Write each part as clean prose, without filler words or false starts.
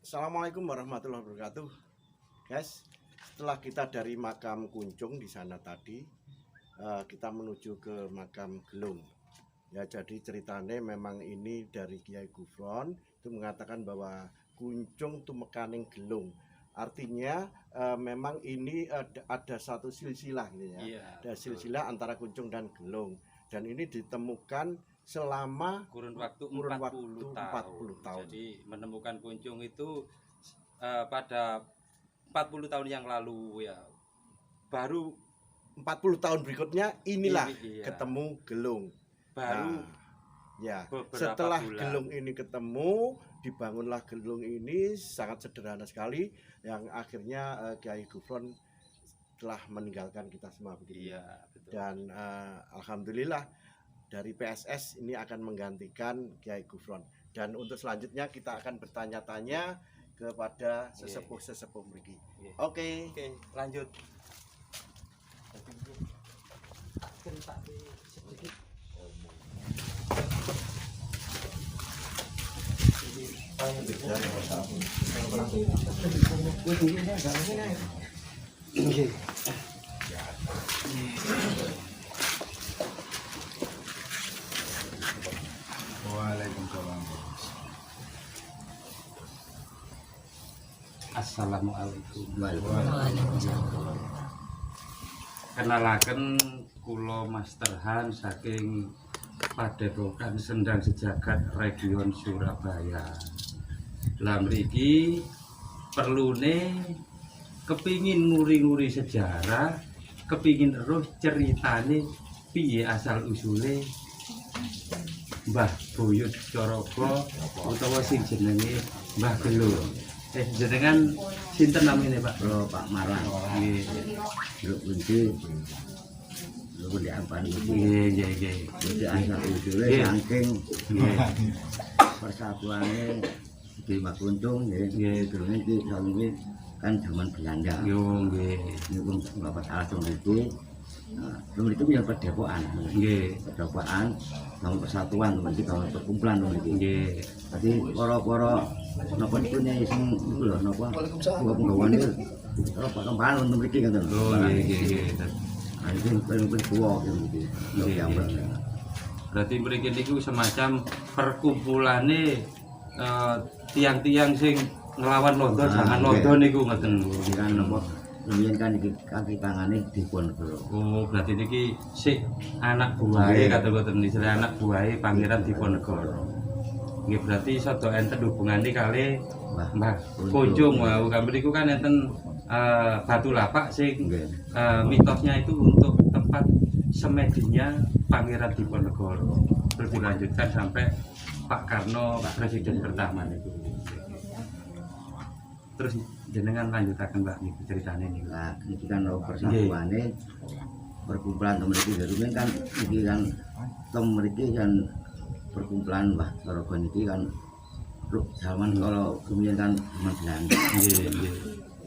Assalamualaikum warahmatullahi wabarakatuh, guys. Setelah kita dari makam Kuncung di sana tadi, kita menuju ke makam Gelung. Ya, jadi ceritanya memang ini dari Kiai Gufron itu mengatakan bahwa Kuncung itu mekaning Gelung. Artinya memang ini ada satu silsilah gitu ya. Iya, ada silsilah antara Kuncung dan Gelung. Dan ini ditemukan selama kurun waktu 40 tahun. Jadi menemukan Kuncung itu pada 40 tahun yang lalu ya. Baru 40 tahun berikutnya inilah iya. ketemu Gelung. Baru ya setelah bulan. Gelung ini ketemu, dibangunlah Gelung ini sangat sederhana sekali yang akhirnya Kiai Gufron telah meninggalkan kita semua begitu. Iya, betul. Dan alhamdulillah dari PSS ini akan menggantikan Kiai Gufron. Dan untuk selanjutnya kita akan bertanya-tanya kepada sesepuh-sesepuh mriki. Oke, lanjut. Waalaikumsalam. Assalamualaikum. Waalaikumsalam. Kenalaken kula Master Han saking Padepokan Sendang Sejagat Region Surabaya. Lah mriki perlune kepingin nguri-nguri sejarah, kepingin roh ceritane piye asal usule Mbah Buyut Corogo utawa sing jenenge Mbah Gelung. Jenengan sinten namine Pak? Kalau Pak Marang, Nggih. lu kunci, lu kunci apa nih? Nggih. Kunci asal usulnya saking persatuannya di Makuntung, ya. Terus ini soalnya kan zaman Belanda. Nggih. Ini pun bapak langsung itu. Teman itu punya perdepokan, perdepokan, sama persatuan, teman itu sama perkumpulan, teman itu. Tapi poro-poro, nopo itu nih, sing itu loh, nopo, gua penggawan itu, kalau pak kembaran untuk mereka kan, nah itu paling tua gitu, Berarti mereka itu semacam perkumpulannya tiang-tiang sing ngelawan Londo, jangan Londo niku ngoten. Kan nopo. Kemudian kan kaki tangannya Diponegoro. Oh, berarti niki sik anak buahe kata-kata istilah anak buahe Pangeran Diponegoro. Nggih berarti sada enten hubungane kali Mbah Kuncung. Wau mriku kan enten batu lapak sing mitosnya itu untuk tempat semedinya Pangeran Diponegoro. Terus dilanjutkan sampai Pak Karno presiden pertama niku. Terus jenengan lanjutaken Mbak niku ceritane niku. Nah, iki kan persatuane perkumpulan temen iki dhewe kan iki kan temen iki kan perkumpulan Mbah Corogo niki kan zaman kalau kemudian kan zaman Belanda. Nggih.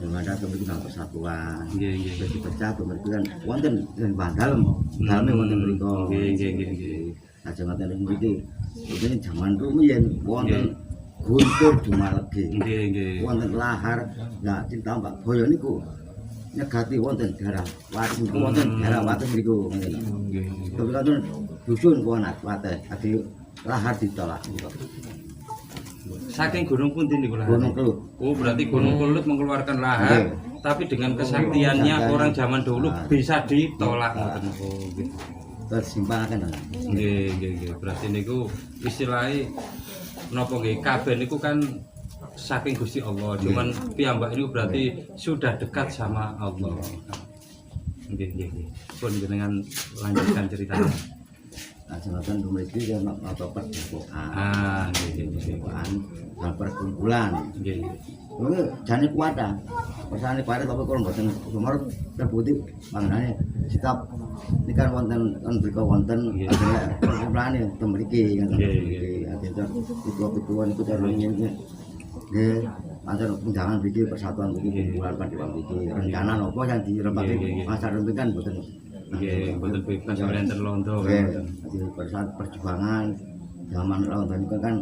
Dengan ada kemudian persatuan. Nggih. Wis dipecah temen iki kan wonten Bang Dalem. Daleme wonten mriku. Nggih. Ajeng ngoten mriki. Iki zaman rumiyin wonten Guntur Dumalegi, wonten lahar, nah cinta Mbak Boyo niku nyegati wonten daerah Wates niku wonten daerah Wates niku. Tapi kan dusun Wates, adi lahar ditolak niku. Saking gunung pundi niku lahar? Gunung Kelut. Oh, berarti Gunung Kelut mengeluarkan lahar, tapi dengan kesaktiannya orang zaman dahulu bisa ditolak. Oh, gitu. Tersimpakan. Nggih. Berarti niku istilahnya napa nggih kabeh niku kan saking Gusti Allah. Cuman piyambak niku berarti sudah dekat sama Allah. Nggih. Pun dengan lanjutkan ceritanya. Nah, jenengan mriki kan napa perdepokan. Nggih. Perdepokan dan perkumpulan. Nggih. Kuwi jane kuat ta. Persane kuat tapi kalau mboten umur terbukti manganane sikap ini kan wonten mriko wonten perkumpulan teng mriki kan. Ketua-ketua niku cara ngene. Nggih, pancen undangan mriki persatuan mriki kumpulan Padepokan mriki. Rencana napa yang dirempati Mas Arun kan mboten. Nggih, mboten bebas enten Londo kan. Persatuan perjuangan zaman Londo niku kan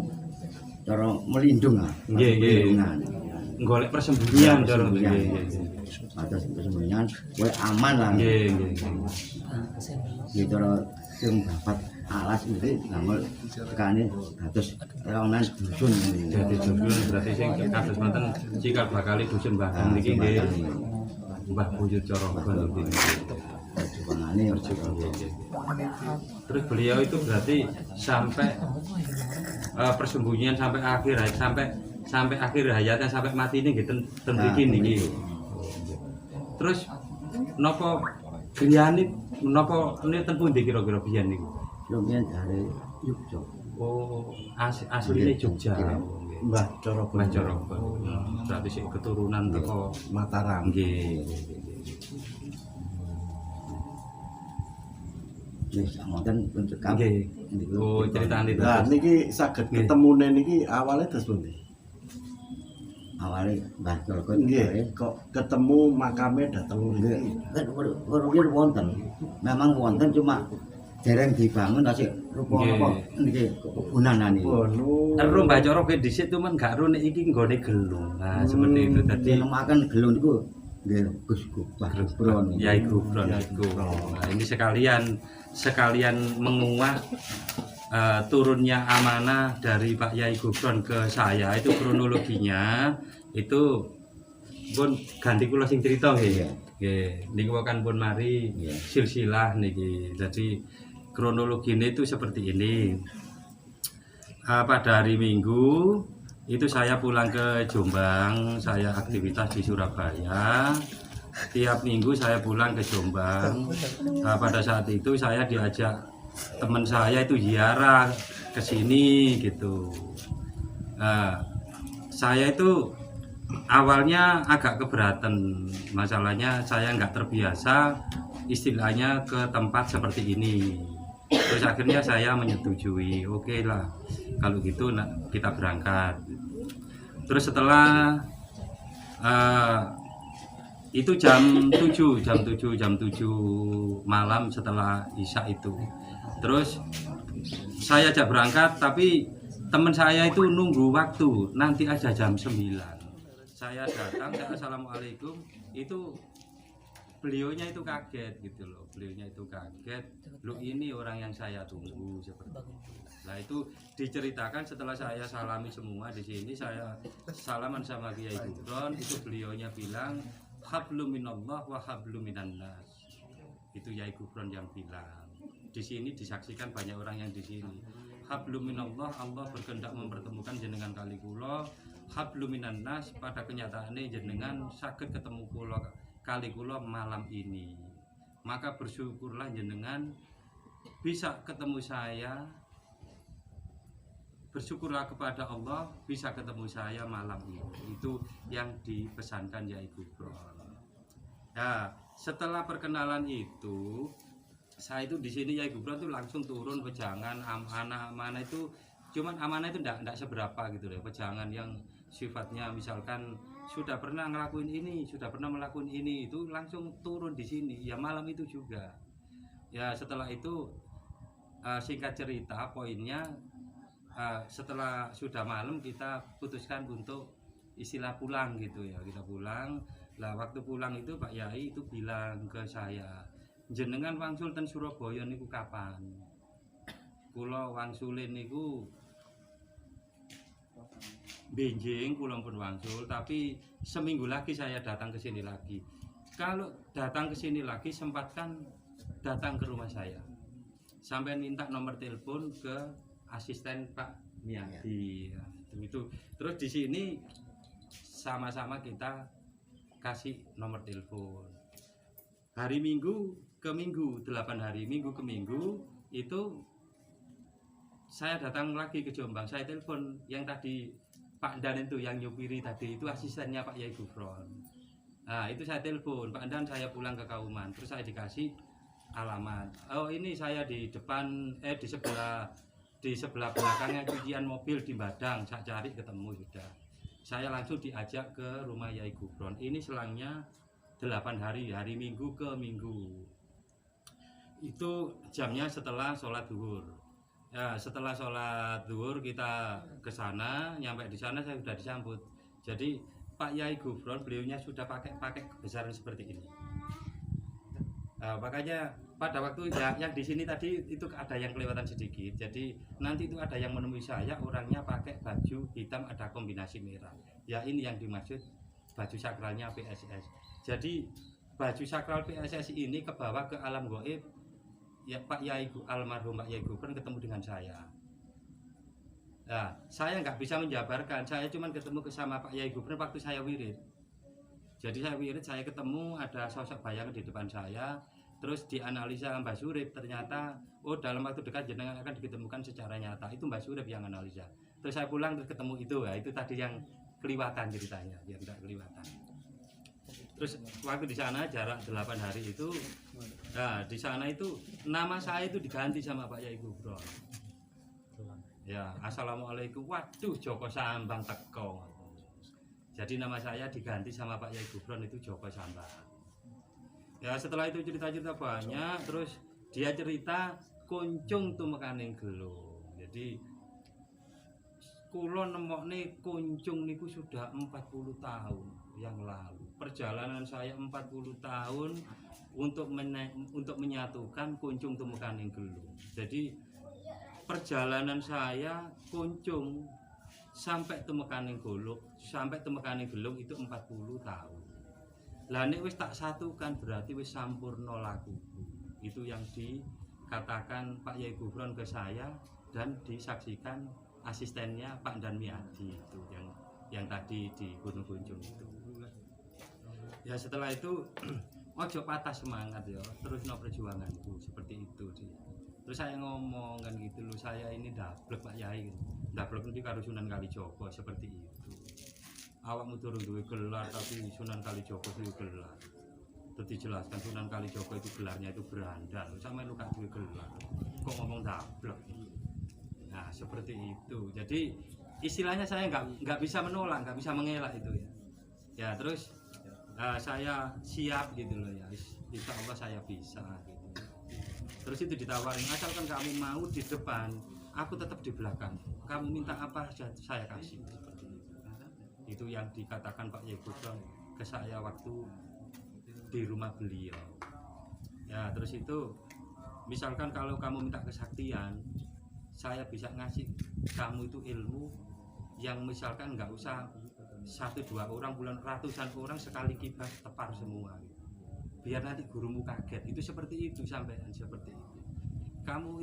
cara melindung. Nggih. golek persembunyian cara Persembunyian. nggih. Atas persembunyian kowe aman lah. Nggih, nggih. Iki cara sing dapat alas iki ngambil tekane dados ronan dusun. Jadi dusun berarti sing kados wonten cikal bakal dusun Mbah niki nggih. Mbah Buyut Corogon niki. Perjuangane Terus beliau itu berarti sampai persembunyian sampai akhir sampai akhir hayatnya sampai mati ini gitu ten mriki niki. Terus napa griyane napa ini ten pundi kira-kira biyen niku? lumayan dari Yogyo. Oh, asline Jogja. Mbah Corogon. Mbah Corogon. Berarti sing keturunan teko Mataram. nggih. Wis ngoten pun cekap. Nggih. Oh, critane Nah, terus. niki saged Nggih. ketemune niki awalnya terus pundi? Awale Mbah Corogon Nggih, kok ketemu makame dateng niki. kan rumiyin wonten. Memang wonten cuma dereng dibangun asik rupa apa niki kekubunan niki. Oh, nu. Ero Mbah Corogon dhisik cuman gak ro nek iki nggone gelung. Nah, seperti itu tadi. Dinamakan gelung niku nggih Gus Gubah Gubron. Yai Gufron itu. Nah, ini sekalian menguak turunnya amanah dari Pak Yai Gufron ke saya itu kronologinya itu pun ganti kula sing cerita nggih. Nggih, niku kan pun mari silsilah niki. Jadi kronologinya itu seperti ini. Pada hari Minggu itu saya pulang ke Jombang, saya aktivitas di Surabaya. Tiap minggu saya pulang ke Jombang. Pada saat itu saya diajak teman saya itu ziarah ke sini gitu. Saya itu awalnya agak keberatan, masalahnya saya nggak terbiasa istilahnya ke tempat seperti ini. Terus akhirnya saya menyetujui, oke lah kalau gitu kita berangkat. Terus setelah itu jam 7 malam setelah Isya itu. Terus saya ajak berangkat tapi teman saya itu nunggu waktu, nanti aja jam 9. Saya datang, assalamualaikum, itu beliaunya itu kaget gitu loh, beliaunya itu kaget, loh ini orang yang saya tunggu seperti itu. Nah itu diceritakan setelah saya salami semua di sini, saya salaman sama Kiai Gufron, itu beliaunya bilang hablum minallah wa hablum minan nas. Itu Kiai Gufron yang bilang. Di sini disaksikan banyak orang yang di sini. Hablum minallah, Allah berkehendak mempertemukan jenengan kali kula. Hablum minan nas, pada kenyataannya jenengan saged ketemu kula kali kula malam ini. Maka bersyukurlah jenengan bisa ketemu saya. Bersyukurlah kepada Allah bisa ketemu saya malam ini. Itu yang dipesankan Yai Gufron. Nah, setelah perkenalan itu, saya itu di sini Yai Gufron itu langsung turun pejangan amanah itu, cuman amanah itu enggak seberapa gitu loh. Pejangan yang sifatnya misalkan sudah pernah ngelakuin ini, sudah pernah melakukan ini, itu langsung turun di sini. Ya malam itu juga. Ya setelah itu singkat cerita poinnya setelah sudah malam kita putuskan untuk istilah pulang gitu ya, kita pulang. Lah waktu pulang itu Pak Yai itu bilang ke saya, jenengan wangsul ten Surabaya niku kapan? Kula wangsulin niku benjing kula pun wangsul, tapi seminggu lagi saya datang ke sini lagi. Kalau datang ke sini lagi sempatkan datang ke rumah saya. Sampai minta nomor telepon ke asisten Pak Miati. Ya, itu. Terus di sini sama-sama kita kasih nomor telepon. Hari Minggu ke Minggu, 8 hari Minggu ke Minggu itu saya datang lagi ke Jombang. Saya telepon yang tadi Pak Dan itu yang nyupiri tadi itu asistennya Pak Yai Gufron. Nah itu saya telepon Pak Dan, saya pulang ke Kauman. Terus saya dikasih alamat. Oh ini saya di depan di sebelah belakangnya cucian mobil di Badang. Saya cari ketemu sudah. Saya langsung diajak ke rumah Yai Gufron. Ini selangnya 8 hari, hari Minggu ke Minggu. Itu jamnya setelah sholat zuhur. Ya, setelah sholat zuhur kita ke sana, nyampe di sana saya sudah disambut. Jadi Pak Yai Gufron beliaunya sudah pakai kebesaran seperti ini. Nah, makanya pada waktu yang di sini tadi itu ada yang kelewatan sedikit. Jadi nanti itu ada yang menemui saya, orangnya pakai baju hitam ada kombinasi merah. Ya ini yang dimaksud baju sakralnya PSS. Jadi baju sakral PSS ini ke bawah ke alam gaib. Ya Pak Yai almarhum Pak Yai Gufron ketemu dengan saya. Nah, saya nggak bisa menjabarkan. Saya cuma ketemu sama Pak Yai Gufron waktu saya wirid. Jadi saya wirid, saya ketemu ada sosok bayangan di depan saya. Terus dianalisa Mbak Surip, ternyata oh dalam waktu dekat jenengan akan ditemukan secara nyata. Itu Mbak Surip yang analisa. Terus saya pulang terus ketemu itu ya, itu tadi yang keliwatan ceritanya, yang tidak keliwatan. Terus waktu di sana jarak 8 hari itu, nah di sana itu nama saya itu diganti sama Pak Yai Gufron. Ya, assalamualaikum. Waduh, Joko Sambang teko. Jadi nama saya diganti sama Pak Yai Gufron itu Joko Sambang. Ya setelah itu cerita-cerita banyak, terus dia cerita kuncung tumekaning gelung. Jadi kula nemokne kuncung niku sudah 40 tahun yang lalu. Perjalanan saya 40 tahun untuk menyatukan kuncung tumekaning gelung. Jadi perjalanan saya kuncung sampai tumekaning gelung itu 40 tahun. Lah nek wis tak satukan berarti wis sampurna lakuku. Itu yang dikatakan Pak Yai Gufron ke saya dan disaksikan asistennya Pak Danmiadi itu yang tadi di Gunung Kunjung itu. Ya setelah itu ojo patah semangat ya, terus no perjuanganku seperti itu dia. Terus saya ngomong kan gitu loh, saya ini dablek Pak Yai, dablek nanti karo Sunan Kalijogo seperti itu. Awakmu turun duwe gelar tapi Sunan Kalijogo itu gelar. Terus dijelaskan Sunan Kalijogo itu gelarnya itu berandal, sama lu gak duwe gelar. Kok ngomong dablek? Nah seperti itu. Jadi istilahnya saya nggak bisa menolak, nggak bisa mengelak itu ya. Ya terus saya siap gitu loh ya. Insya Allah saya bisa gitu. Terus itu ditawarin, asalkan kamu mau di depan, aku tetap di belakang. Kamu minta apa saya kasih. Seperti itu. Itu yang dikatakan Pak Yai Gufron ke saya waktu di rumah beliau. Ya terus itu, misalkan kalau kamu minta kesaktian, saya bisa ngasih kamu itu ilmu yang misalkan nggak usah 1-2 orang, bulan ratusan orang sekali kibas tepar semua. Biar nanti gurumu kaget. Itu seperti itu sampean seperti itu. Kamu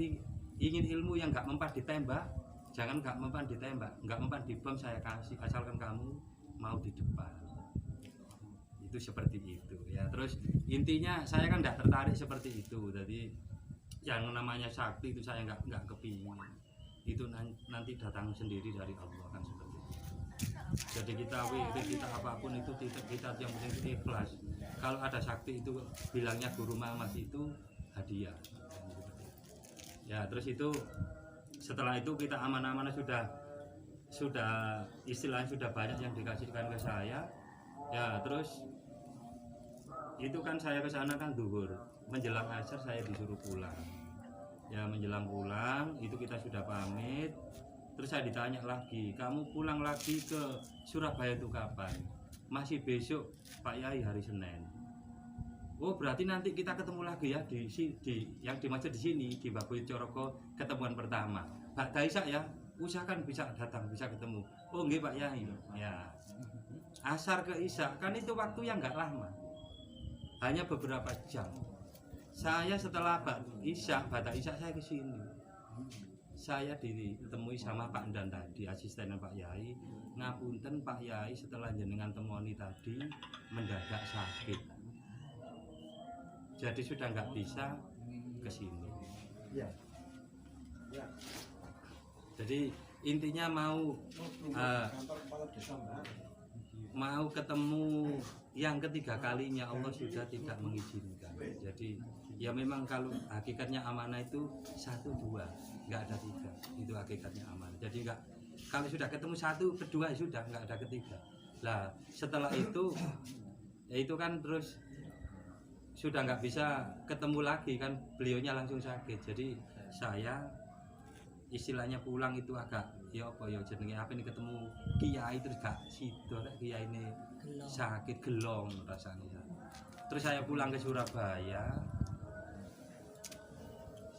ingin ilmu yang nggak mempan ditembak, jangan nggak mempan ditembak, nggak mempan dibom saya kasih, asalkan kamu mau di depan. Itu seperti itu ya. Terus intinya saya kan nggak tertarik seperti itu. Jadi yang namanya sakti itu saya nggak kepingin. Itu nanti datang sendiri dari Allah kan seperti itu. Jadi kita kita apapun itu kita yang penting ikhlas. Kalau ada sakti itu bilangnya Guru Mamas itu hadiah. Ya terus itu setelah itu kita aman-aman sudah istilahnya sudah banyak yang dikasihkan ke saya. Ya terus itu kan saya ke sana kan duhur, menjelang asar saya disuruh pulang. Ya menjelang pulang itu kita sudah pamit. Terus saya ditanya lagi, kamu pulang lagi ke Surabaya itu kapan? Masih besok Pak Yai, hari Senin. Oh berarti nanti kita ketemu lagi ya di yang dimaksud di sini di Baboy Coroko ketemuan pertama. Pak Daisa ya, usahakan bisa datang, bisa ketemu. Oh nggih Pak Yai. Ya. Asar ke Isya kan itu waktu yang nggak lama. Hanya beberapa jam. Saya setelah Bata Isya saya ke sini. Saya ditemui sama Pak Dan tadi, asisten Pak Yai. Ngapunten Pak Yai, setelah jenengan temoni tadi mendadak sakit. Jadi sudah nggak bisa ke sini. Ya. Ya. Jadi intinya mau ketemu yang ketiga kalinya Allah sudah tidak mengizinkan. Jadi ya memang kalau hakikatnya amanah itu 1, 2, nggak ada 3. Itu hakikatnya amanah. Jadi nggak, kalau sudah ketemu 1, kedua sudah nggak ada ketiga. Lah setelah itu ya itu kan terus sudah nggak bisa ketemu lagi kan, beliaunya langsung sakit. Jadi saya istilahnya pulang itu agak ya apa ya jenenge apa ini ketemu kiai terus gak sido rek kiai ini sakit gelong rasanya. Terus saya pulang ke Surabaya.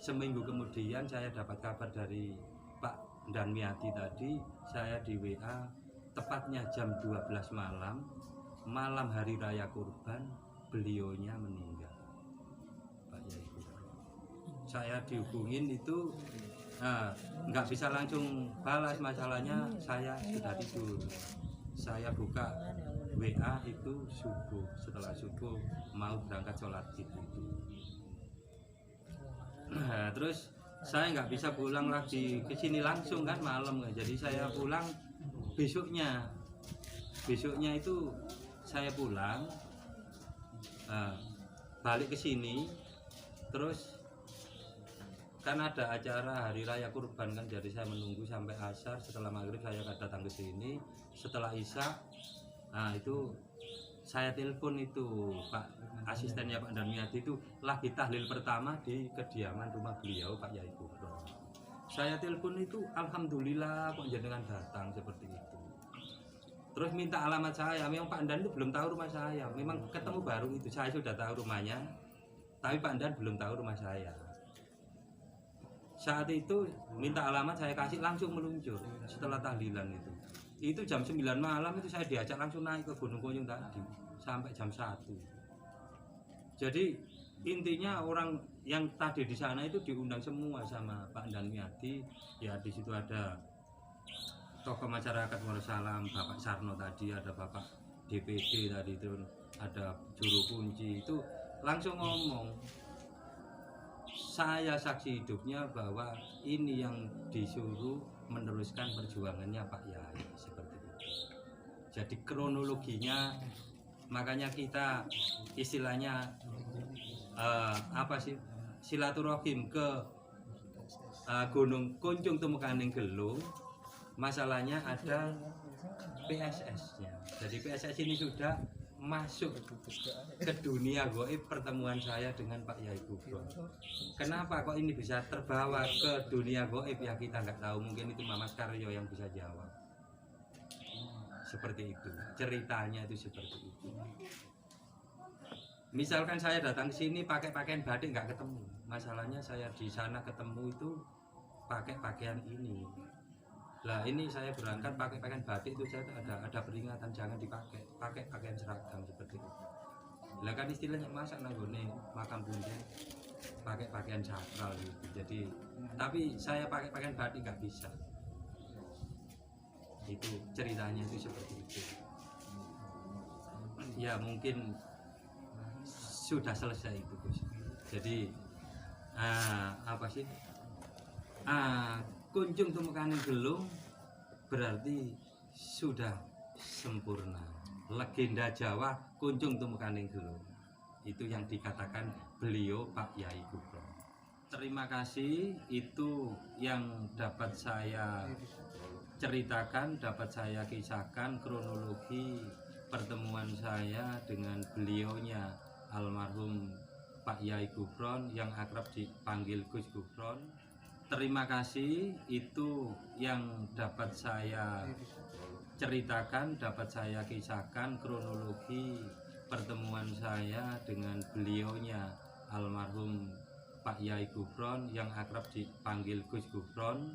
Seminggu kemudian saya dapat kabar dari Pak Danmiati tadi, saya di WA tepatnya jam 12 malam hari raya kurban, beliaunya meninggal. Pak Yai Kubron. Saya dihubungin itu nggak bisa langsung balas, masalahnya saya sudah tidur. Saya buka WA itu subuh, setelah subuh mau berangkat sholat gitu. Terus saya nggak bisa pulang lagi ke sini langsung kan malam, jadi saya pulang besoknya itu saya pulang balik ke sini. Terus kan ada acara hari raya kurban kan, jadi saya menunggu sampai asar. Setelah maghrib saya datang ke sini, setelah isya itu saya telepon itu Pak asistennya Pak Danmiati itu lagi tahlil pertama di kediaman rumah beliau Pak Yai Kubron. Saya telepon itu alhamdulillah kok jenengan datang seperti itu. Terus minta alamat saya, memang Pak Dan itu belum tahu rumah saya. Memang ketemu baru itu, saya sudah tahu rumahnya, tapi Pak Dan belum tahu rumah saya. Saat itu minta alamat saya kasih, langsung meluncur setelah tahlilan itu. Itu jam 9 malam itu saya diajak langsung naik ke Gunung Konyong tadi sampai jam 1. Jadi intinya orang yang tadi di sana itu diundang semua sama Pak Danmiati. Ya di situ ada tokoh masyarakat Wonosalam, Bapak Sarno tadi, ada Bapak DPD tadi itu, ada juru kunci itu langsung ngomong. Saya saksi hidupnya bahwa ini yang disuruh meneruskan perjuangannya Pak Yai seperti itu. Jadi kronologinya makanya kita istilahnya silaturahim ke Gunung Kunjung Temukaning Gelung. Masalahnya ada PSS-nya. Jadi PSS ini sudah masuk ke dunia goib pertemuan saya dengan Pak Yai Kubron. Kenapa kok ini bisa terbawa ke dunia goib ya kita nggak tahu, mungkin itu Mamas Karyo yang bisa jawab. Seperti itu, ceritanya itu seperti itu. Misalkan saya datang ke sini pakai pakaian batik nggak ketemu, masalahnya saya di sana ketemu itu pakai pakaian ini. Lah ini saya berangkat pakai pakaian batik itu saya ada peringatan jangan dipakai, pakai pakaian seragam seperti itu. Lah kan istilahnya masa nanggone makam punten pakai pakaian sakral gitu. Jadi tapi saya pakai pakaian batik nggak bisa. Itu ceritanya itu seperti itu. Ya mungkin sudah selesai itu Gus. Jadi Kunjung Temukaning Gelung berarti sudah sempurna. Legenda Jawa Kunjung Temukaning Gelung itu yang dikatakan beliau Pak Yai Kubron. Terima kasih, itu yang dapat saya ceritakan, dapat saya kisahkan kronologi pertemuan saya dengan beliaunya almarhum Pak Yai Kubron yang akrab dipanggil Gus Kubron. Terima kasih, itu yang dapat saya ceritakan, dapat saya kisahkan kronologi pertemuan saya dengan beliaunya almarhum Pak Yai Kubron yang akrab dipanggil Gus Kubron.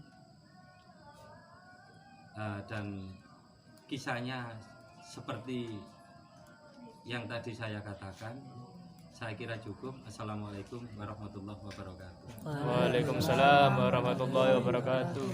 Dan kisahnya seperti yang tadi saya katakan. Saya kira cukup. Assalamualaikum warahmatullahi wabarakatuh. Waalaikumsalam warahmatullahi wabarakatuh.